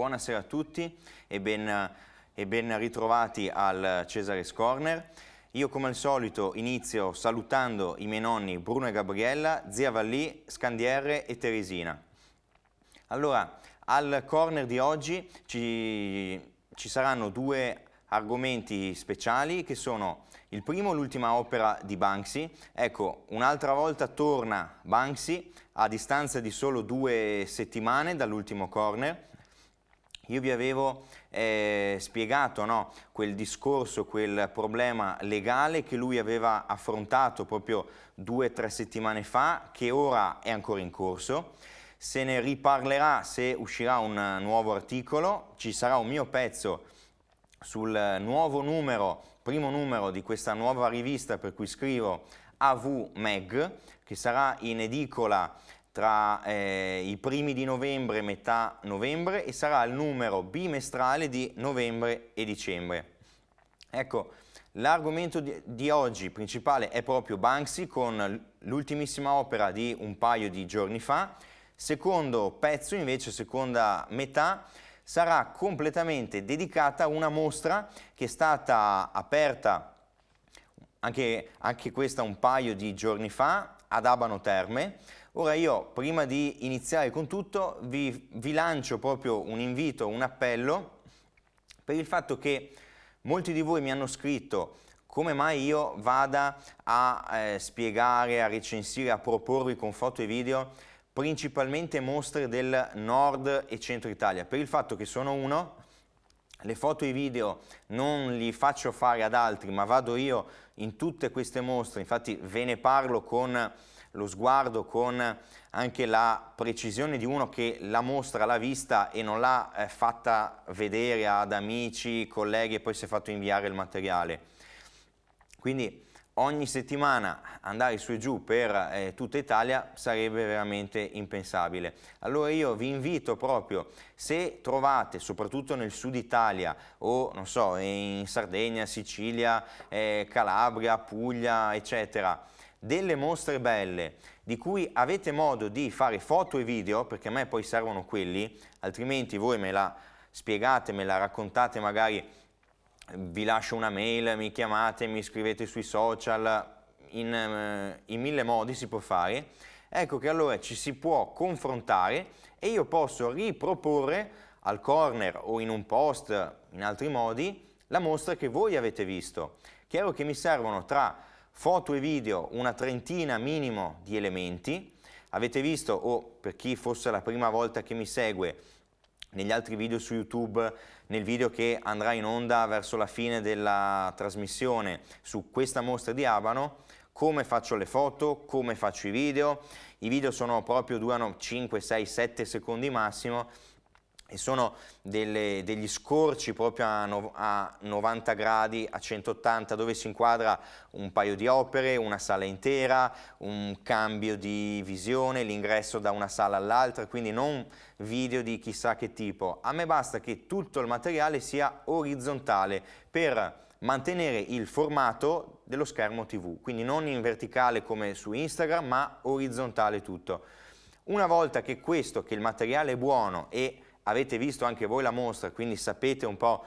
buonasera a tutti e ben ritrovati al Cesare's Corner. Io come al solito inizio salutando i miei nonni Bruno e Gabriella, zia Vallì, Scandiere e Teresina. Allora, al corner di oggi ci saranno due argomenti speciali che sono il primo, l'ultima opera di Banksy. Ecco, un'altra volta torna Banksy a distanza di solo 2 settimane dall'ultimo corner. Io vi avevo spiegato, no, quel discorso, quel problema legale che lui aveva affrontato proprio 2 o 3 settimane fa, che ora è ancora in corso. Se ne riparlerà se uscirà un nuovo articolo, ci sarà un mio pezzo sul nuovo numero, primo numero di questa nuova rivista per cui scrivo, AV Mag, che sarà in edicola tra i primi di novembre e metà novembre e sarà il numero bimestrale di novembre e dicembre. Ecco, l'argomento di oggi principale è proprio Banksy con l'ultimissima opera di un paio di giorni fa. Secondo pezzo invece, seconda metà, sarà completamente dedicata a una mostra che è stata aperta anche questa un paio di giorni fa ad Abano Terme. Ora io, prima di iniziare con tutto, vi lancio proprio un invito, un appello per il fatto che molti di voi mi hanno scritto come mai io vada a spiegare, a recensire, a proporvi con foto e video principalmente mostre del nord e centro Italia, per il fatto che sono uno, le foto e i video non li faccio fare ad altri, ma vado io in tutte queste mostre, infatti ve ne parlo con lo sguardo, con anche la precisione di uno che la mostra l'ha vista e non l'ha fatta vedere ad amici, colleghi e poi si è fatto inviare il materiale. Quindi ogni settimana andare su e giù per tutta Italia sarebbe veramente impensabile. Allora io vi invito proprio, se trovate, soprattutto nel sud Italia o non so, in Sardegna, Sicilia, Calabria, Puglia, eccetera, delle mostre belle di cui avete modo di fare foto e video, perché a me poi servono quelli, altrimenti voi me la spiegate, me la raccontate magari, vi lascio una mail, mi chiamate, mi scrivete sui social, in 1000 modi si può fare. Ecco che allora ci si può confrontare e io posso riproporre al corner o in un post, in altri modi, la mostra che voi avete visto. Chiaro che mi servono tra foto e video una trentina minimo di elementi. Avete visto, o per chi fosse la prima volta che mi segue, negli altri video su YouTube, nel video che andrà in onda verso la fine della trasmissione su questa mostra di Abano, come faccio le foto, come faccio i video durano 5, 6, 7 secondi massimo e sono degli scorci proprio a 90 gradi, a 180, dove si inquadra un paio di opere, una sala intera, un cambio di visione, l'ingresso da una sala all'altra, quindi non video di chissà che tipo. A me basta che tutto il materiale sia orizzontale per mantenere il formato dello schermo TV, quindi non in verticale come su Instagram, ma orizzontale tutto. Una volta che il materiale è buono e avete visto anche voi la mostra, quindi sapete un po'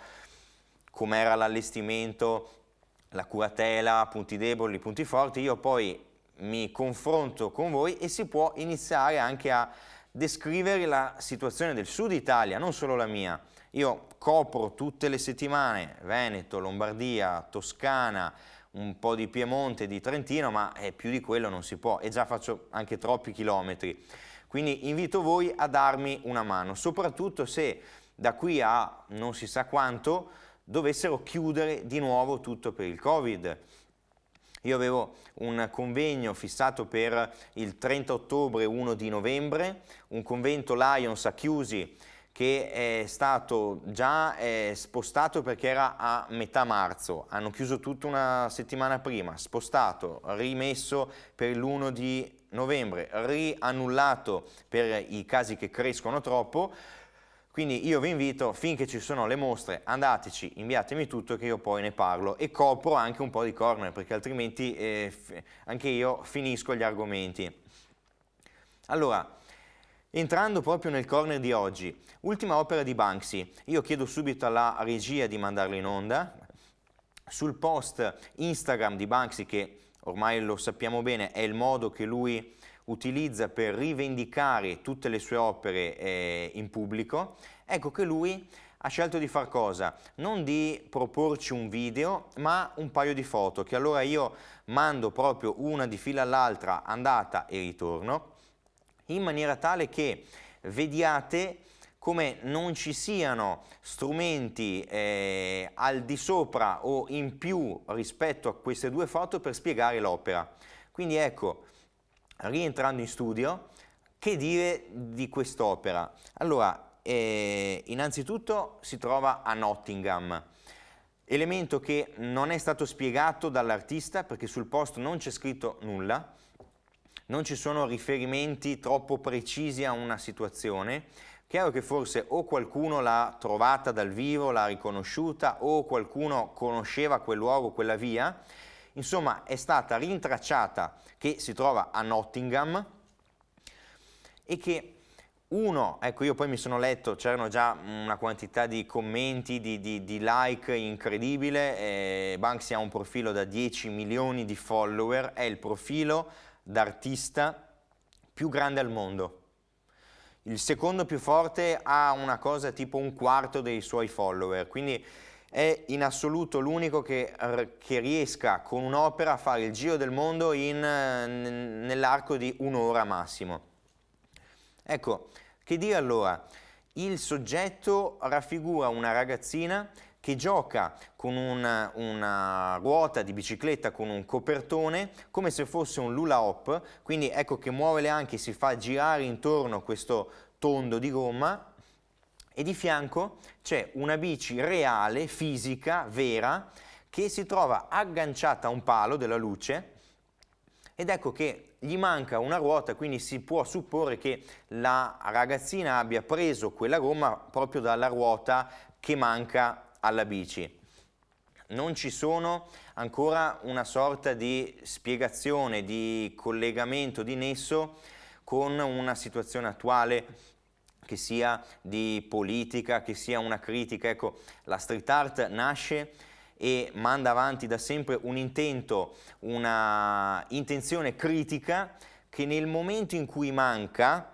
com'era l'allestimento, la curatela, punti deboli, punti forti, io poi mi confronto con voi e si può iniziare anche a descrivere la situazione del sud Italia, non solo la mia. Io copro tutte le settimane Veneto, Lombardia, Toscana, un po' di Piemonte, di Trentino, ma più di quello non si può e già faccio anche troppi chilometri. Quindi invito voi a darmi una mano, soprattutto se da qui a non si sa quanto dovessero chiudere di nuovo tutto per il Covid. Io avevo un convegno fissato per il 30 ottobre e 1 di novembre, un convento Lions a Chiusi che è stato già spostato perché era a metà marzo, hanno chiuso tutta una settimana prima, spostato, rimesso per l'1 di novembre, riannullato per i casi che crescono troppo. Quindi io vi invito, finché ci sono le mostre, andateci, inviatemi tutto che io poi ne parlo e copro anche un po' di corner, perché altrimenti anche io finisco gli argomenti. Allora, Entrando proprio nel corner di oggi, ultima opera di Banksy, io chiedo subito alla regia di mandarlo in onda. Sul post Instagram di Banksy, che ormai lo sappiamo bene, è il modo che lui utilizza per rivendicare tutte le sue opere in pubblico, ecco che lui ha scelto di far cosa? Non di proporci un video, ma un paio di foto, che allora io mando proprio una di fila all'altra, andata e ritorno, in maniera tale che vediate come non ci siano strumenti al di sopra o in più rispetto a queste due foto per spiegare l'opera. Quindi ecco, rientrando in studio, che dire di quest'opera? Allora, innanzitutto si trova a Nottingham, elemento che non è stato spiegato dall'artista perché sul post non c'è scritto nulla, non ci sono riferimenti troppo precisi a una situazione. Chiaro che forse o qualcuno l'ha trovata dal vivo, l'ha riconosciuta, o qualcuno conosceva quel luogo, quella via. Insomma, è stata rintracciata che si trova a Nottingham e che ecco, io poi mi sono letto, c'erano già una quantità di commenti, di like incredibile. Banksy ha un profilo da 10 milioni di follower, è il profilo d'artista più grande al mondo. Il secondo più forte ha una cosa tipo un quarto dei suoi follower, quindi è in assoluto l'unico che riesca con un'opera a fare il giro del mondo nell'arco di un'ora massimo. Ecco, che dire allora? Il soggetto raffigura una ragazzina che gioca con una ruota di bicicletta con un copertone come se fosse un lula hop, quindi ecco che muove le anche, si fa girare intorno questo tondo di gomma e di fianco c'è una bici reale, fisica, vera, che si trova agganciata a un palo della luce ed ecco che gli manca una ruota, quindi si può supporre che la ragazzina abbia preso quella gomma proprio dalla ruota che manca alla bici. Non ci sono ancora una sorta di spiegazione, di collegamento, di nesso con una situazione attuale che sia di politica, che sia una critica. Ecco, la street art nasce e manda avanti da sempre un intento, una intenzione critica che nel momento in cui manca,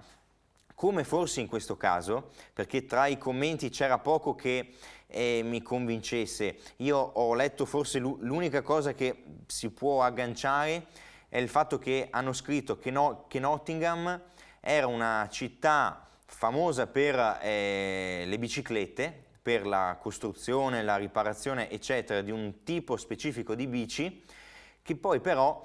come forse in questo caso, perché tra i commenti c'era poco che mi convincesse, io ho letto forse l'unica cosa che si può agganciare è il fatto che hanno scritto che Nottingham era una città famosa per le biciclette, per la costruzione, la riparazione eccetera di un tipo specifico di bici, che poi però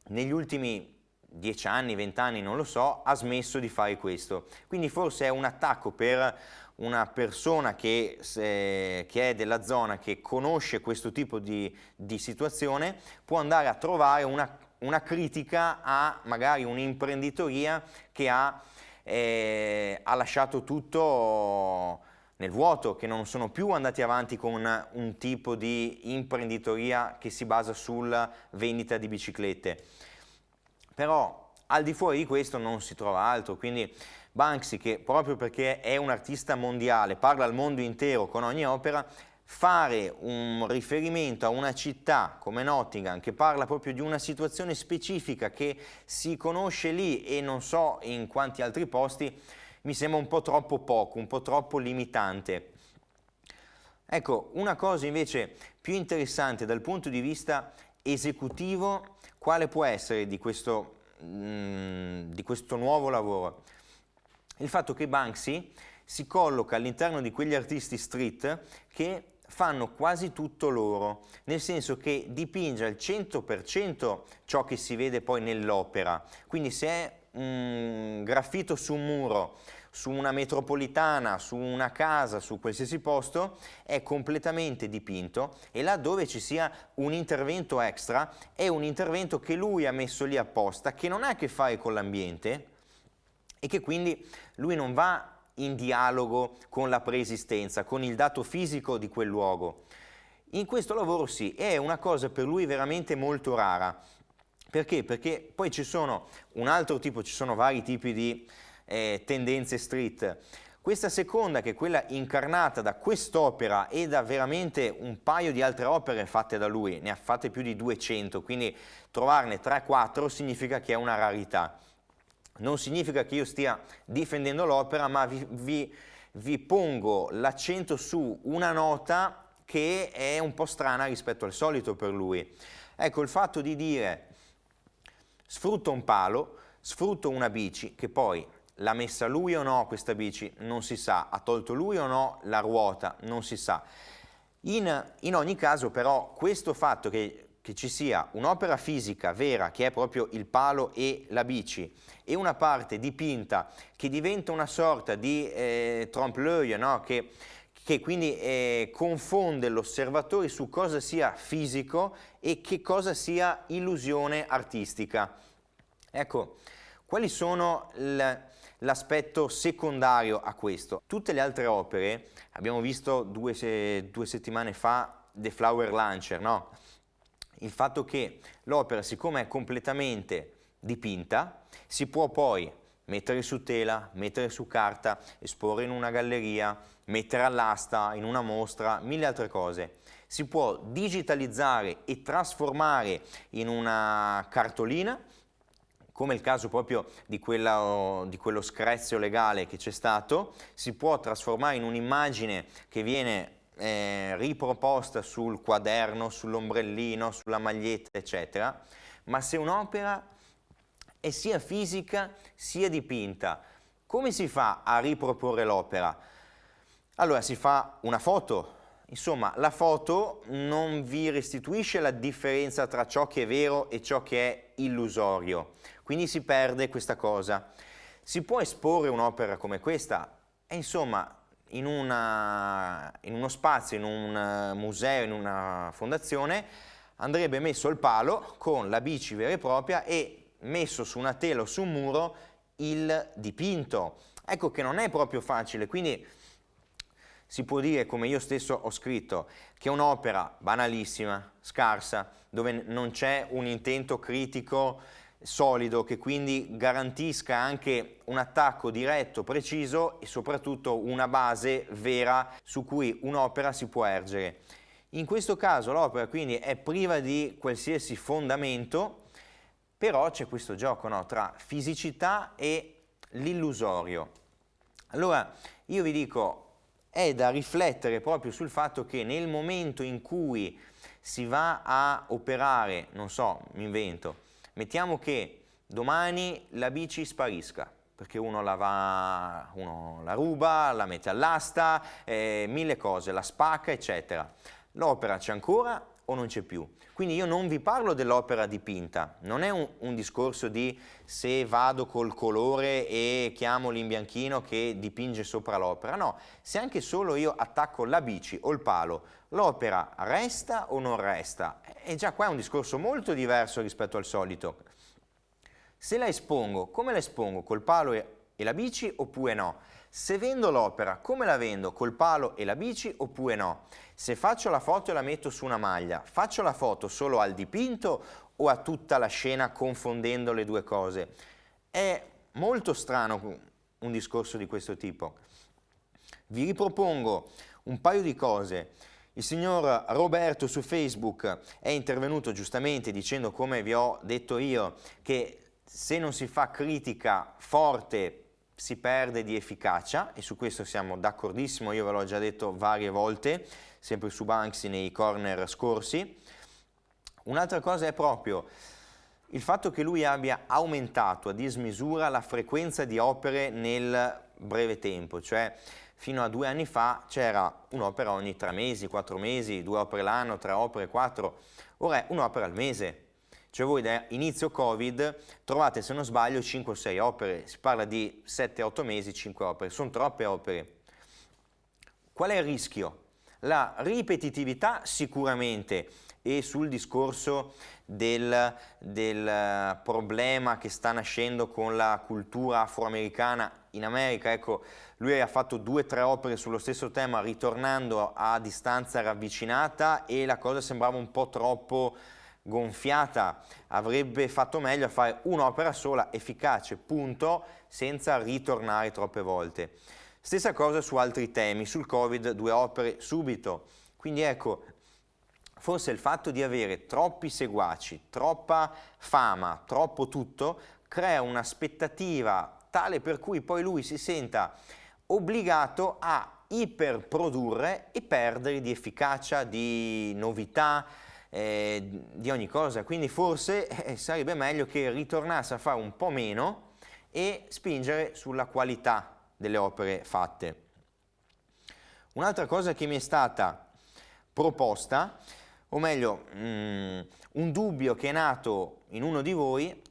negli ultimi 10 anni, 20 anni, non lo so, ha smesso di fare questo. Quindi forse è un attacco per una persona che è della zona, che conosce questo tipo di situazione, può andare a trovare una critica a magari un'imprenditoria che ha lasciato tutto nel vuoto, che non sono più andati avanti con un tipo di imprenditoria che si basa sulla vendita di biciclette. Però al di fuori di questo non si trova altro, quindi Banksy, che proprio perché è un artista mondiale, parla al mondo intero con ogni opera, fare un riferimento a una città come Nottingham che parla proprio di una situazione specifica che si conosce lì e non so in quanti altri posti, mi sembra un po' troppo poco, un po' troppo limitante. Ecco, una cosa invece più interessante dal punto di vista esecutivo, quale può essere di questo nuovo lavoro? Il fatto che Banksy si colloca all'interno di quegli artisti street che fanno quasi tutto loro, nel senso che dipinge al 100% ciò che si vede poi nell'opera. Quindi se è un graffito su un muro, su una metropolitana, su una casa, su qualsiasi posto, è completamente dipinto e là dove ci sia un intervento extra è un intervento che lui ha messo lì apposta, che non ha a che fare con l'ambiente e che quindi lui non va in dialogo con la preesistenza, con il dato fisico di quel luogo. In questo lavoro sì, è una cosa per lui veramente molto rara. Perché? Perché poi ci sono un altro tipo, ci sono vari tipi di tendenze street. Questa seconda, che è quella incarnata da quest'opera e da veramente un paio di altre opere fatte da lui, ne ha fatte più di 200, quindi trovarne 3-4 significa che è una rarità. Non significa che io stia difendendo l'opera, ma vi pongo l'accento su una nota che è un po' strana rispetto al solito per lui. Ecco, il fatto di dire sfrutto un palo, sfrutto una bici, che poi l'ha messa lui o no questa bici? Non si sa. Ha tolto lui o no la ruota? Non si sa. In ogni caso però questo fatto che ci sia un'opera fisica vera, che è proprio il palo e la bici, e una parte dipinta che diventa una sorta di trompe-l'œil, no? Che quindi confonde l'osservatore su cosa sia fisico e che cosa sia illusione artistica. Ecco, quali sono l'aspetto secondario a questo? Tutte le altre opere, abbiamo visto due settimane fa The Flower Launcher, no? Il fatto che l'opera, siccome è completamente dipinta, si può poi mettere su tela, mettere su carta, esporre in una galleria, mettere all'asta, in una mostra, mille altre cose. Si può digitalizzare e trasformare in una cartolina, come il caso proprio di quello screzio legale che c'è stato. Si può trasformare in un'immagine che viene riproposta sul quaderno, sull'ombrellino, sulla maglietta, eccetera. Ma se un'opera è sia fisica sia dipinta, come si fa a riproporre l'opera? Allora si fa una foto. Insomma, la foto non vi restituisce la differenza tra ciò che è vero e ciò che è illusorio, quindi si perde questa cosa. Si può esporre un'opera come questa e insomma in uno spazio, in un museo, in una fondazione, andrebbe messo il palo con la bici vera e propria e messo su una tela o su un muro il dipinto. Ecco che non è proprio facile, quindi si può dire, come io stesso ho scritto, che è un'opera banalissima, scarsa, dove non c'è un intento critico solido che quindi garantisca anche un attacco diretto, preciso e soprattutto una base vera su cui un'opera si può ergere. In questo caso l'opera quindi è priva di qualsiasi fondamento, però c'è questo gioco, no, tra fisicità e l'illusorio. Allora io vi dico, è da riflettere proprio sul fatto che nel momento in cui si va a operare, non so, mi invento, mettiamo che domani la bici sparisca, perché uno la ruba, la mette all'asta, mille cose, la spacca, eccetera. L'opera c'è ancora o non c'è più? Quindi io non vi parlo dell'opera dipinta, non è un discorso di se vado col colore e chiamo l'imbianchino che dipinge sopra l'opera, no, se anche solo io attacco la bici o il palo, l'opera resta o non resta? E già qua è un discorso molto diverso rispetto al solito. Se la espongo, come la espongo? Col palo e la bici oppure no? Se vendo l'opera, come la vendo? Col palo e la bici oppure no? Se faccio la foto e la metto su una maglia, faccio la foto solo al dipinto o a tutta la scena confondendo le due cose? È molto strano un discorso di questo tipo. Vi ripropongo un paio di cose. Il signor Roberto su Facebook è intervenuto giustamente dicendo, come vi ho detto io, che se non si fa critica forte si perde di efficacia, e su questo siamo d'accordissimo, io ve l'ho già detto varie volte, sempre su Banksy nei corner scorsi. Un'altra cosa è proprio il fatto che lui abbia aumentato a dismisura la frequenza di opere nel breve tempo, cioè fino a 2 anni fa c'era un'opera ogni 3 mesi, 4 mesi, 2 opere l'anno, 3 opere, 4, ora è un'opera al mese. Cioè voi da inizio Covid trovate, se non sbaglio, 5 o 6 opere, si parla di 7-8 mesi, 5 opere, sono troppe opere. Qual è il rischio? La ripetitività sicuramente, e sul discorso del problema che sta nascendo con la cultura afroamericana in America, ecco, lui ha fatto 2 o 3 opere sullo stesso tema ritornando a distanza ravvicinata e la cosa sembrava un po' troppo gonfiata, avrebbe fatto meglio a fare un'opera sola, efficace, punto, senza ritornare troppe volte. Stessa cosa su altri temi, sul Covid, 2 opere subito. Quindi ecco, forse il fatto di avere troppi seguaci, troppa fama, troppo tutto, crea un'aspettativa tale per cui poi lui si senta obbligato a iperprodurre e perdere di efficacia, di novità, di ogni cosa. Quindi forse sarebbe meglio che ritornasse a fare un po' meno e spingere sulla qualità delle opere fatte. Un'altra cosa che mi è stata proposta, o meglio, un dubbio che è nato in uno di voi,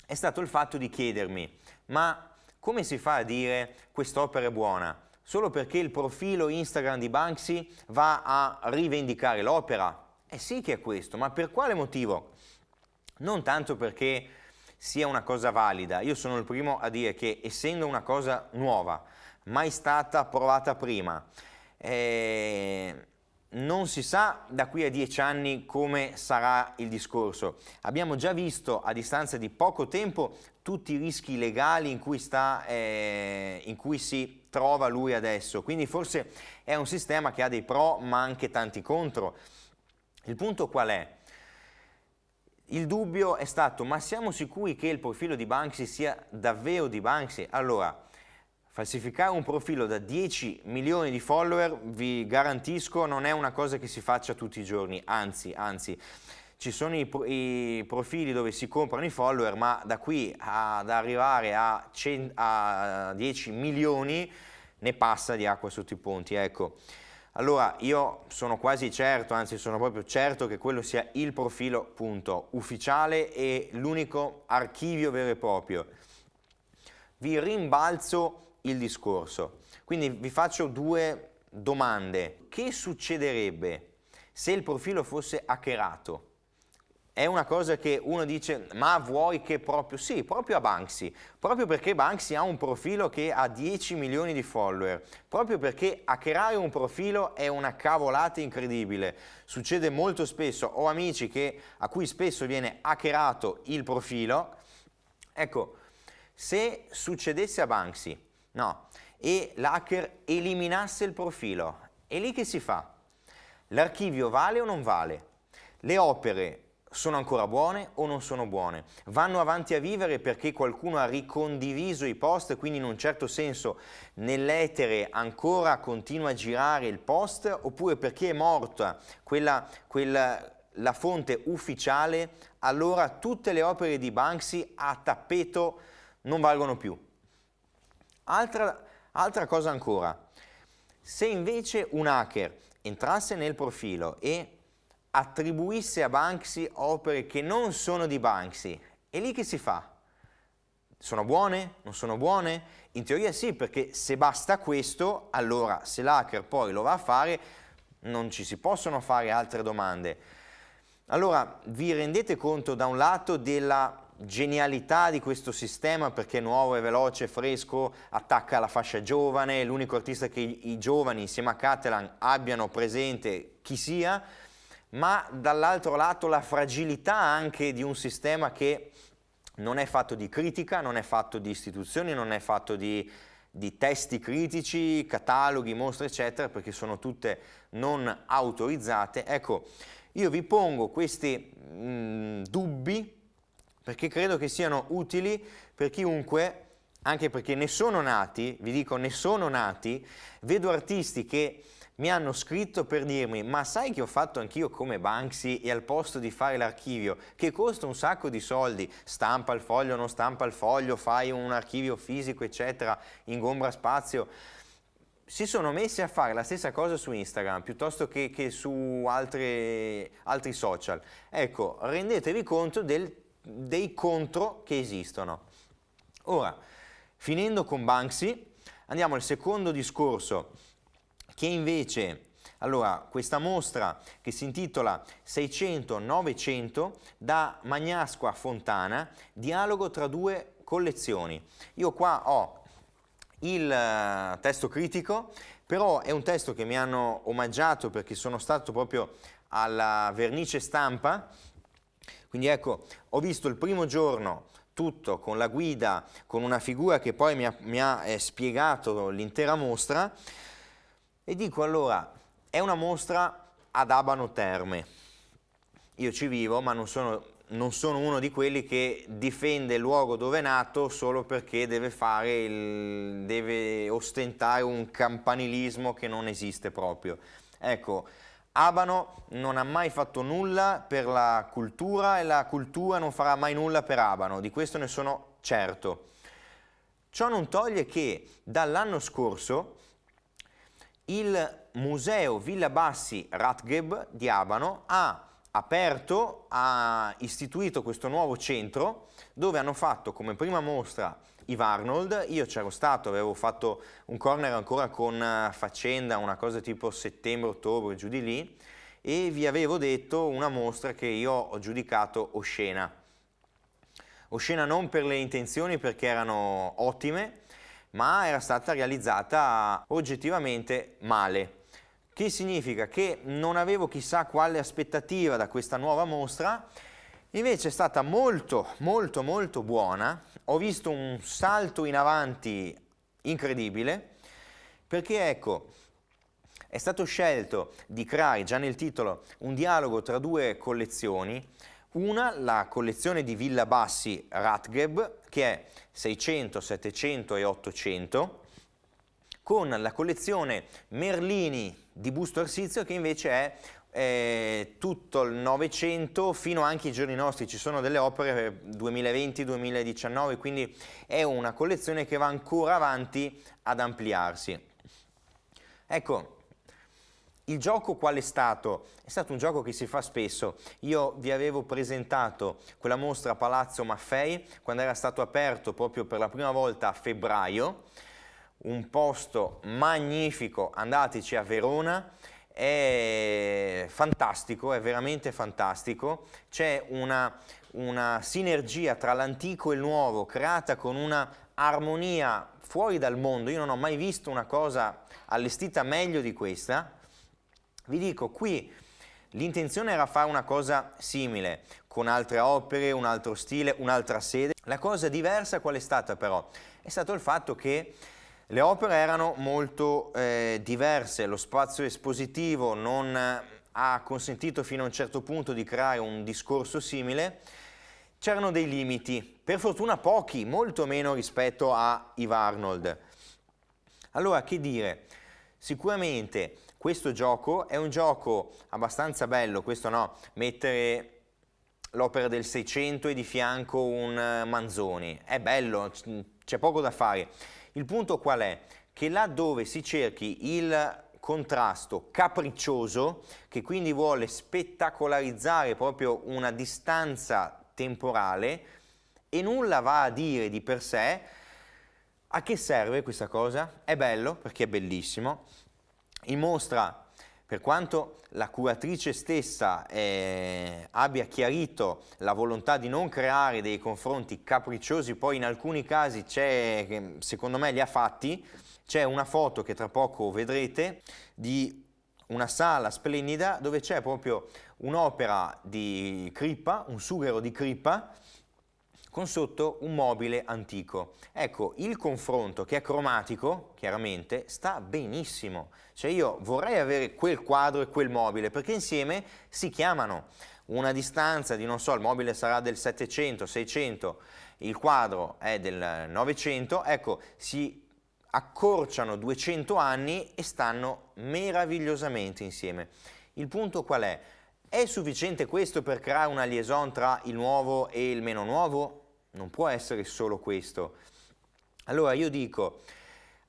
è stato il fatto di chiedermi: ma come si fa a dire quest'opera è buona? Solo perché il profilo Instagram di Banksy va a rivendicare l'opera? Eh sì che è questo, ma per quale motivo? Non tanto perché sia una cosa valida, io sono il primo a dire che essendo una cosa nuova, mai stata provata prima, non si sa da qui a 10 anni come sarà il discorso. Abbiamo già visto a distanza di poco tempo tutti i rischi legali in cui si trova lui adesso, quindi forse è un sistema che ha dei pro ma anche tanti contro. Il punto qual è? Il dubbio è stato: ma siamo sicuri che il profilo di Banksy sia davvero di Banksy? Allora, falsificare un profilo da 10 milioni di follower, vi garantisco, non è una cosa che si faccia tutti i giorni, anzi, ci sono i profili dove si comprano i follower, ma da qui ad arrivare a 10 milioni ne passa di acqua sotto i ponti, ecco. Allora io sono quasi certo, anzi sono proprio certo che quello sia il profilo, punto, ufficiale e l'unico archivio vero e proprio. Vi rimbalzo il discorso, quindi vi faccio 2 domande. Che succederebbe se il profilo fosse hackerato? È una cosa che uno dice: ma vuoi che proprio? Sì, proprio a Banksy, proprio perché Banksy ha un profilo che ha 10 milioni di follower, proprio perché hackerare un profilo è una cavolata incredibile. Succede molto spesso, ho amici a cui spesso viene hackerato il profilo. Ecco, se succedesse a Banksy, no, e l'hacker eliminasse il profilo, è lì che si fa? L'archivio vale o non vale? Le opere sono ancora buone o non sono buone? Vanno avanti a vivere perché qualcuno ha ricondiviso i post, quindi in un certo senso nell'etere ancora continua a girare il post, oppure perché è morta la fonte ufficiale, allora tutte le opere di Banksy a tappeto non valgono più. Altra cosa ancora, se invece un hacker entrasse nel profilo e attribuisse a Banksy opere che non sono di Banksy, è lì che si fa? Sono buone? Non sono buone? In teoria sì, perché se basta questo, allora se l'hacker poi lo va a fare, non ci si possono fare altre domande. Allora, vi rendete conto da un lato della genialità di questo sistema, perché è nuovo, è veloce, è fresco, attacca la fascia giovane, è l'unico artista che i giovani insieme a Catalan abbiano presente chi sia, ma dall'altro lato la fragilità anche di un sistema che non è fatto di critica, non è fatto di istituzioni, non è fatto di testi critici, cataloghi, mostre eccetera, perché sono tutte non autorizzate. Ecco, io vi pongo questi dubbi perché credo che siano utili per chiunque, anche perché ne sono nati, vi dico ne sono nati, vedo artisti che mi hanno scritto per dirmi: ma sai che ho fatto anch'io come Banksy e al posto di fare l'archivio, che costa un sacco di soldi, stampa il foglio, non stampa il foglio, fai un archivio fisico eccetera, ingombra spazio, si sono messi a fare la stessa cosa su Instagram piuttosto che su altri social. Ecco, rendetevi conto dei contro che esistono. Ora, finendo con Banksy, andiamo al secondo discorso, che invece, allora, questa mostra che si intitola 600-900 da Magnasco a Fontana, dialogo tra 2 collezioni. Io qua ho il testo critico, però è un testo che mi hanno omaggiato perché sono stato proprio alla vernice stampa Quindi ecco, ho visto il primo giorno tutto con la guida, con una figura che poi mi ha spiegato l'intera mostra, e dico allora, è una mostra ad Abano Terme. Io ci vivo, ma non sono uno di quelli che difende il luogo dove è nato solo perché deve ostentare un campanilismo che non esiste proprio. Ecco, Abano non ha mai fatto nulla per la cultura e la cultura non farà mai nulla per Abano, di questo ne sono certo. Ciò non toglie che dall'anno scorso il Museo Villa Bassi Ratgeb di Abano ha istituito questo nuovo centro dove hanno fatto come prima mostra Yves Arnold. Io c'ero stato, avevo fatto un corner ancora con Faccenda, una cosa tipo settembre-ottobre, giù di lì, e vi avevo detto una mostra che io ho giudicato oscena. Oscena non per le intenzioni, perché erano ottime, ma era stata realizzata oggettivamente male. Che significa che non avevo chissà quale aspettativa da questa nuova mostra, invece è stata molto molto molto buona. Ho visto un salto in avanti incredibile, perché ecco, è stato scelto di creare, già nel titolo, un dialogo tra due collezioni. Una, la collezione di Villa Bassi Ratgeb, che è 600, 700 e 800, con la collezione Merlini di Busto Arsizio, che invece è tutto il Novecento fino anche ai giorni nostri. Ci sono delle opere 2020-2019, quindi è una collezione che va ancora avanti ad ampliarsi. Ecco, il gioco qual è stato? È stato un gioco che si fa spesso. Io vi avevo presentato quella mostra a Palazzo Maffei quando era stato aperto proprio per la prima volta a febbraio. Un posto magnifico, andateci a Verona, è fantastico, è veramente fantastico. C'è una sinergia tra l'antico e il nuovo, creata con una armonia fuori dal mondo. Io non ho mai visto una cosa allestita meglio di questa. Vi dico, qui l'intenzione era fare una cosa simile, con altre opere, un altro stile, un'altra sede. La cosa diversa qual è stata però? È stato il fatto che le opere erano molto diverse, lo spazio espositivo non ha consentito fino a un certo punto di creare un discorso simile. C'erano dei limiti, per fortuna pochi, molto meno rispetto a Yves Arnold. Allora, che dire? Sicuramente questo gioco è un gioco abbastanza bello, questo no, mettere l'opera del 600 e di fianco un Manzoni, è bello, c'è poco da fare. Il punto qual è? Che là dove si cerchi il contrasto capriccioso, che quindi vuole spettacolarizzare proprio una distanza temporale e nulla va a dire di per sé, a che serve questa cosa? È bello perché è bellissimo. In mostra, per quanto la curatrice stessa abbia chiarito la volontà di non creare dei confronti capricciosi, poi in alcuni casi c'è, secondo me li ha fatti, c'è una foto che tra poco vedrete di una sala splendida dove c'è proprio un'opera di Crippa, un sughero di Crippa, con sotto un mobile antico. Ecco, il confronto che è cromatico, chiaramente, sta benissimo. Cioè io vorrei avere quel quadro e quel mobile, perché insieme si chiamano. Una distanza di, non so, il mobile sarà del 700, 600, il quadro è del 900, ecco, si accorciano 200 anni e stanno meravigliosamente insieme. Il punto qual è? È sufficiente questo per creare una liaison tra il nuovo e il meno nuovo? Non può essere solo questo. Allora io dico,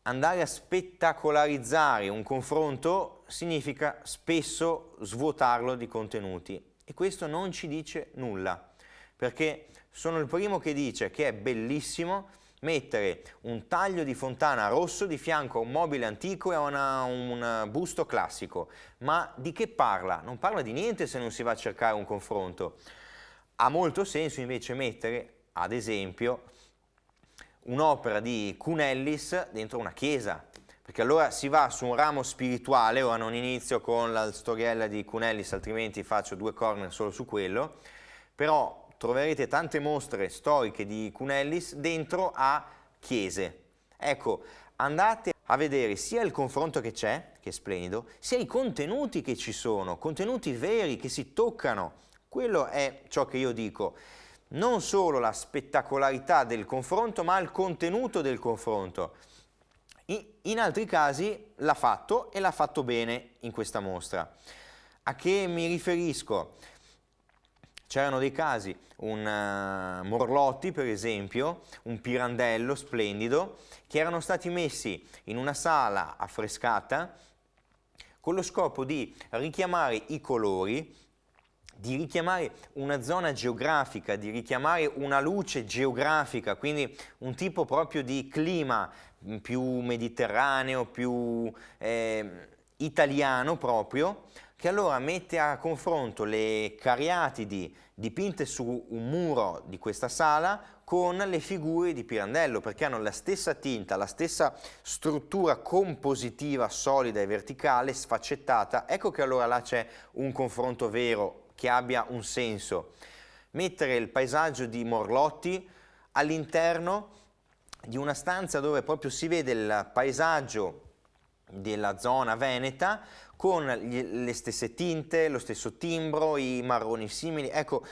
andare a spettacolarizzare un confronto significa spesso svuotarlo di contenuti e questo non ci dice nulla, perché sono il primo che dice che è bellissimo mettere un taglio di fontana rosso di fianco a un mobile antico e a un busto classico, ma di che parla? Non parla di niente se non si va a cercare un confronto. Ha molto senso invece mettere, ad esempio, un'opera di Cunellis dentro una chiesa, perché allora si va su un ramo spirituale. Ora non inizio con la storiella di Cunellis, altrimenti faccio due corner solo su quello, però troverete tante mostre storiche di Cunellis dentro a chiese. Ecco, andate a vedere sia il confronto che c'è, che è splendido, sia i contenuti che ci sono, contenuti veri che si toccano. Quello è ciò che io dico. Non solo la spettacolarità del confronto, ma il contenuto del confronto. In altri casi l'ha fatto e l'ha fatto bene in questa mostra. A che mi riferisco? C'erano dei casi, un Morlotti per esempio, un Pirandello splendido, che erano stati messi in una sala affrescata con lo scopo di richiamare i colori, di richiamare una zona geografica, di richiamare una luce geografica, quindi un tipo proprio di clima più mediterraneo, più italiano proprio, che allora mette a confronto le cariatidi dipinte su un muro di questa sala con le figure di Pirandello, perché hanno la stessa tinta, la stessa struttura compositiva solida e verticale, sfaccettata. Ecco che allora là c'è un confronto vero, che abbia un senso. Mettere il paesaggio di Morlotti all'interno di una stanza dove proprio si vede il paesaggio della zona veneta con le stesse tinte, lo stesso timbro, i marroni simili. Ecco,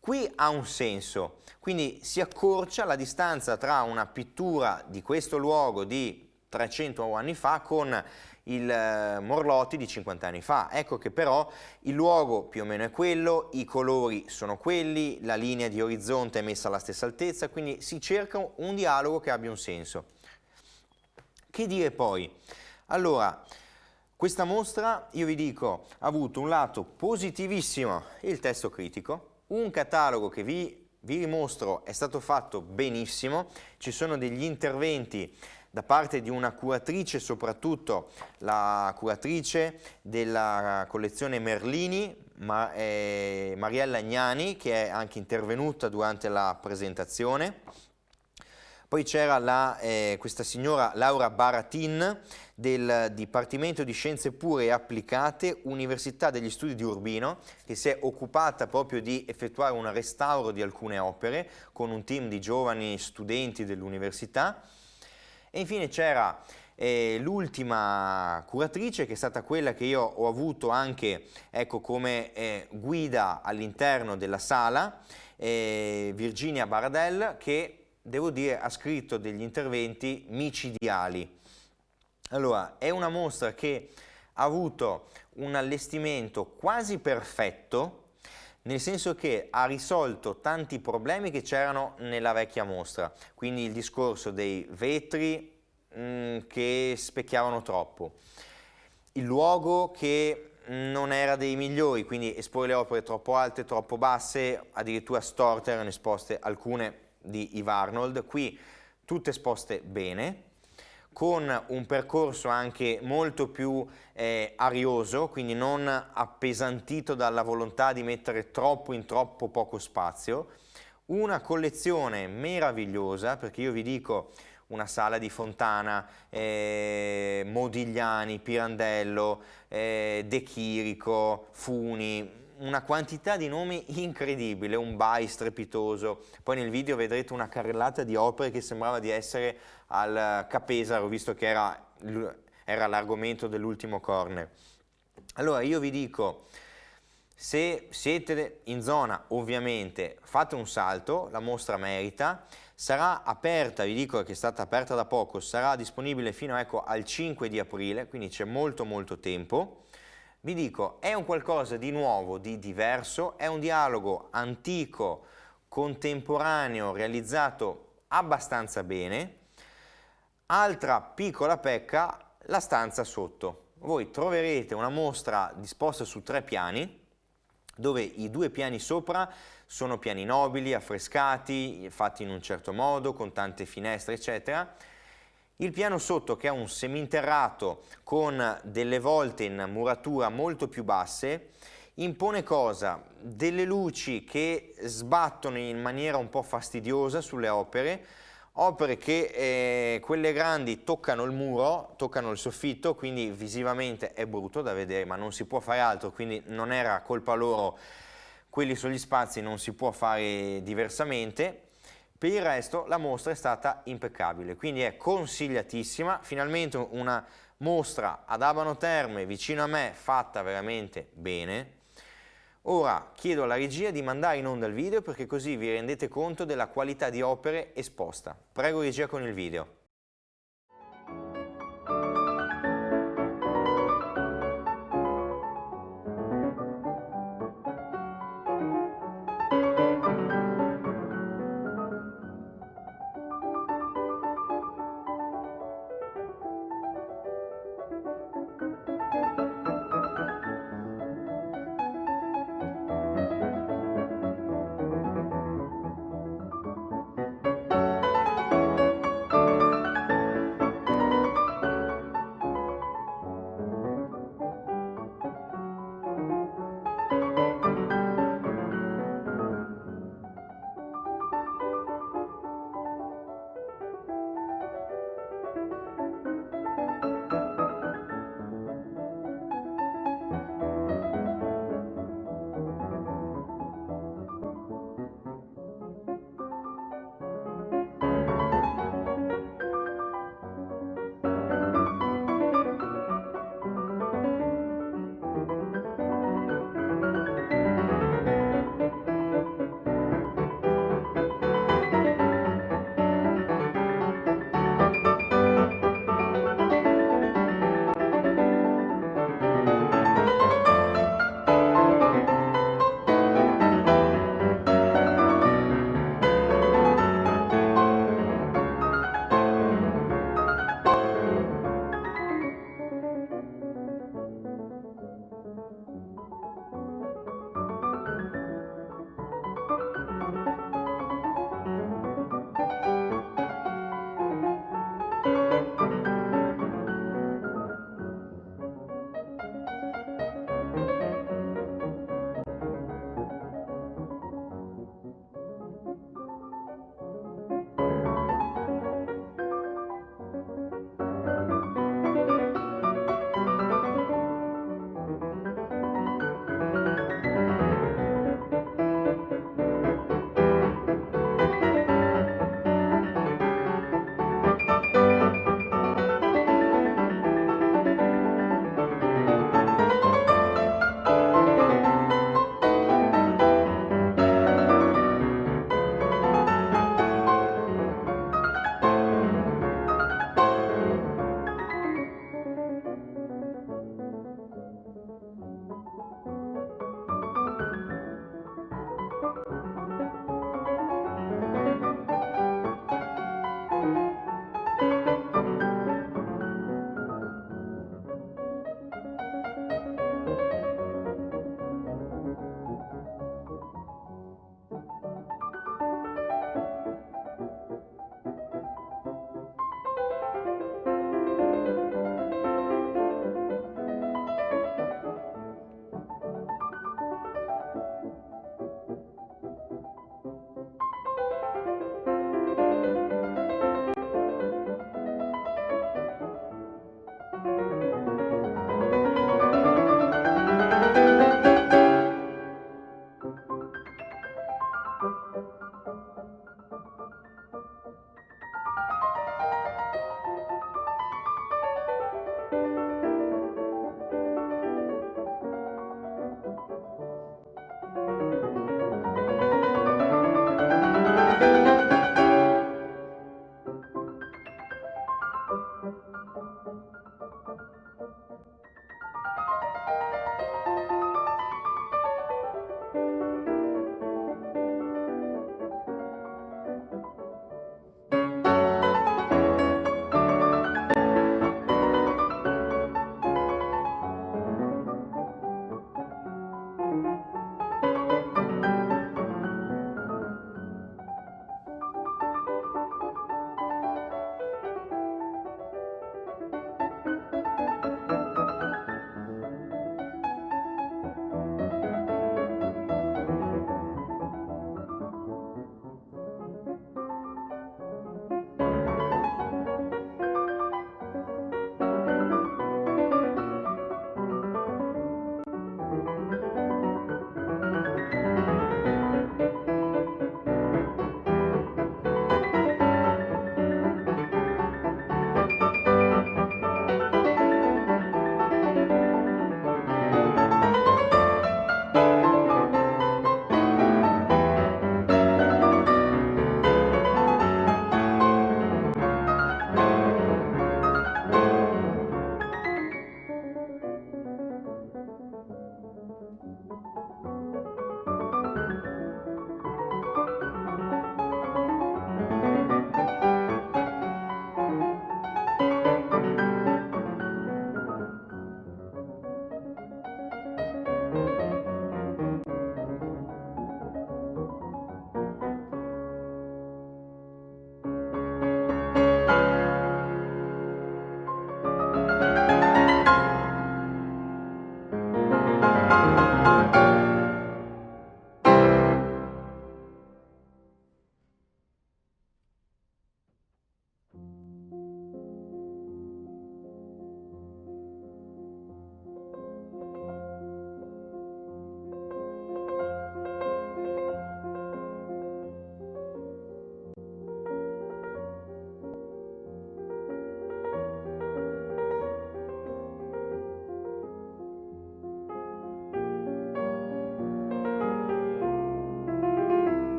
qui ha un senso, quindi si accorcia la distanza tra una pittura di questo luogo di 300 anni fa con il Morlotti di 50 anni fa. Ecco che però il luogo più o meno è quello, i colori sono quelli, la linea di orizzonte è messa alla stessa altezza, quindi si cerca un dialogo che abbia un senso. Che dire poi? Allora, questa mostra, io vi dico, ha avuto un lato positivissimo, il testo critico, un catalogo che vi dimostro è stato fatto benissimo, ci sono degli interventi da parte di una curatrice, soprattutto la curatrice della collezione Merlini, Mariella Gnani, che è anche intervenuta durante la presentazione. Poi c'era questa signora Laura Baratin del Dipartimento di Scienze Pure e Applicate, Università degli Studi di Urbino, che si è occupata proprio di effettuare un restauro di alcune opere con un team di giovani studenti dell'università. E infine c'era l'ultima curatrice, che è stata quella che io ho avuto anche, ecco, come guida all'interno della sala, Virginia Baradel, che devo dire ha scritto degli interventi micidiali. Allora, è una mostra che ha avuto un allestimento quasi perfetto, nel senso che ha risolto tanti problemi che c'erano nella vecchia mostra, quindi il discorso dei vetri che specchiavano troppo, il luogo che non era dei migliori, quindi esporre le opere troppo alte, troppo basse, addirittura storte, erano esposte alcune di Eve Arnold, qui tutte esposte bene, con un percorso anche molto più arioso, quindi non appesantito dalla volontà di mettere troppo in troppo poco spazio, una collezione meravigliosa, perché io vi dico una sala di Fontana, Modigliani, Pirandello, De Chirico, Funi, una quantità di nomi incredibile, un Bai strepitoso. Poi nel video vedrete una carrellata di opere che sembrava di essere al Capesaro, visto che era l'argomento dell'ultimo corner. Allora io vi dico, se siete in zona ovviamente fate un salto, la mostra merita, sarà aperta, vi dico che è stata aperta da poco, sarà disponibile fino al 5 di aprile, quindi c'è molto tempo. Vi dico, è un qualcosa di nuovo, di diverso, è un dialogo antico, contemporaneo, realizzato abbastanza bene. Altra piccola pecca, la stanza sotto. Voi troverete una mostra disposta su 3 piani, dove i 2 piani sopra sono piani nobili, affrescati, fatti in un certo modo, con tante finestre, eccetera. Il piano sotto, che è un seminterrato con delle volte in muratura molto più basse, impone cosa? Delle luci che sbattono in maniera un po' fastidiosa sulle opere che quelle grandi toccano il muro, toccano il soffitto, quindi visivamente è brutto da vedere, ma non si può fare altro, quindi non era colpa loro quelli sugli spazi non si può fare diversamente. Per il resto la mostra è stata impeccabile, quindi è consigliatissima, finalmente una mostra ad Abano Terme vicino a me fatta veramente bene. Ora chiedo alla regia di mandare in onda il video perché così vi rendete conto della qualità di opere esposta. Prego regia con il video.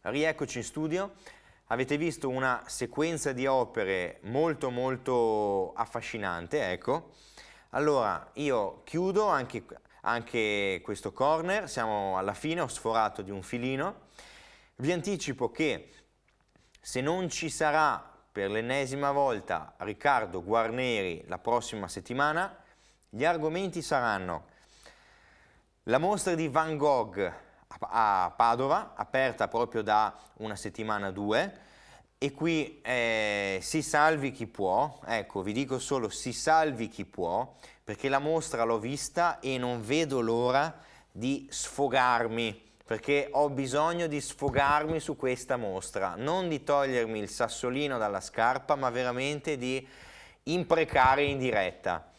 rieccoci in studio. Avete visto una sequenza di opere molto molto affascinante, ecco. Allora, io chiudo anche questo corner, siamo alla fine, ho sforato di un filino. Vi anticipo che se non ci sarà per l'ennesima volta Riccardo Guarneri la prossima settimana, gli argomenti saranno la mostra di Van Gogh a Padova, aperta proprio da una settimana o due, e qui si salvi chi può, ecco, vi dico solo si salvi chi può, perché la mostra l'ho vista e non vedo l'ora di sfogarmi, perché ho bisogno di sfogarmi su questa mostra, non di togliermi il sassolino dalla scarpa, ma veramente di imprecare in diretta.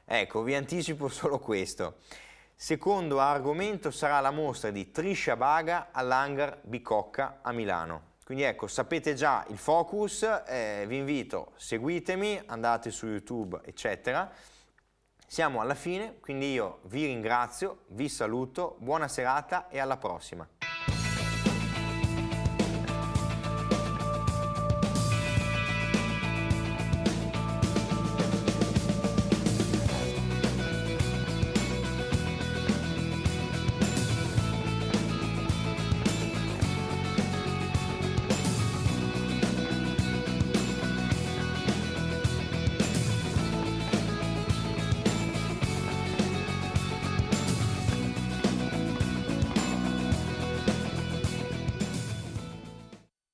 Ecco, vi anticipo solo questo. Secondo argomento sarà la mostra di Trisha Baga all'Hangar Bicocca a Milano. Quindi ecco, sapete già il focus, vi invito, seguitemi, andate su YouTube, eccetera. Siamo alla fine, quindi io vi ringrazio, vi saluto, buona serata e alla prossima.